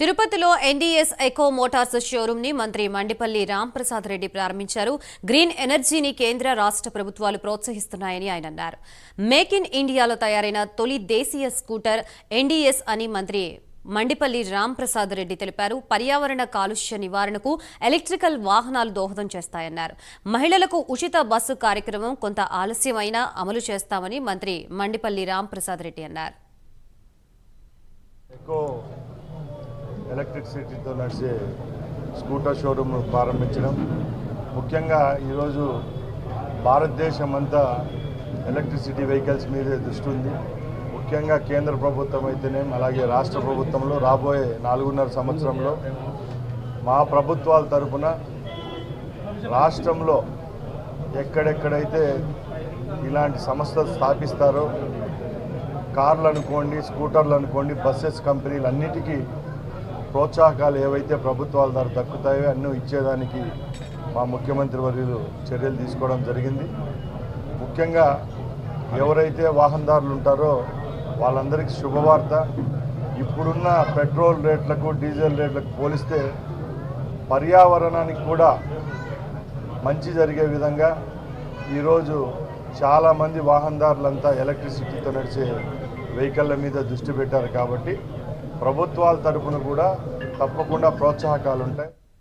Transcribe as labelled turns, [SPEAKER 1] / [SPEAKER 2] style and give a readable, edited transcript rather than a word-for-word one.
[SPEAKER 1] తిరుపతిలో NDS echo Motors showroom ని మంత్రి మండిపల్లి రాంప్రసాద్ రెడ్డి ప్రారంభించారు. గ్రీన్ ఎనర్జీని కేంద్ర రాష్ట్ర ప్రభుత్వాలు ప్రోత్సహిస్తున్నాయని ఆయన అన్నారు. మేక్ ఇన్ ఇండియాలో తయారైన తొలి దేశీయ స్కూటర్ ఎన్డీఎస్ అని మంత్రి మండిపల్లి రాంప్రసాద్ రెడ్డి తెలిపారు. పర్యావరణ కాలుష్య నివారణకు ఎలక్ట్రికల్ వాహనాలు దోహదం చేస్తాయన్నారు. మహిళలకు ఉచిత బస్సు కార్యక్రమం కొంత ఆలస్యమైనా అమలు చేస్తామని మంత్రి మండిపల్లి రాంప్రసాద్ రెడ్డి అన్నారు.
[SPEAKER 2] ఎలక్ట్రిసిటీతో నడిచే స్కూటర్ షోరూమ్ ప్రారంభించడం, ముఖ్యంగా ఈరోజు భారతదేశం అంతా ఎలక్ట్రిసిటీ వెహికల్స్ మీదే దృష్టి ఉంది. ముఖ్యంగా కేంద్ర ప్రభుత్వం అయితేనే, అలాగే రాష్ట్ర ప్రభుత్వంలో రాబోయే 4.5 సంవత్సరంలో మా ప్రభుత్వాల తరఫున రాష్ట్రంలో ఎక్కడెక్కడైతే ఇలాంటి సంస్థలు స్థాపిస్తారో, కార్లు అనుకోండి, స్కూటర్లు అనుకోండి, బస్సెస్ కంపెనీలు అన్నిటికీ ప్రోత్సాహకాలు ఏవైతే ప్రభుత్వాల ద్వారా దక్కుతాయో అన్నీ ఇచ్చేదానికి మా ముఖ్యమంత్రి వర్యులు చర్యలు తీసుకోవడం జరిగింది. ముఖ్యంగా ఎవరైతే వాహనదారులు ఉంటారో వాళ్ళందరికీ శుభవార్త. ఇప్పుడున్న పెట్రోల్ రేట్లకు, డీజిల్ రేట్లకు పోలిస్తే పర్యావరణానికి కూడా మంచి జరిగే విధంగా ఈరోజు చాలామంది వాహనదారులంతా ఎలక్ట్రిసిటీతో నడిచే వెహికల్ల మీద దృష్టి పెట్టారు. కాబట్టి ప్రభుత్వాల తరఫున కూడా తప్పకుండా ప్రోత్సాహకాలు ఉంటాయి.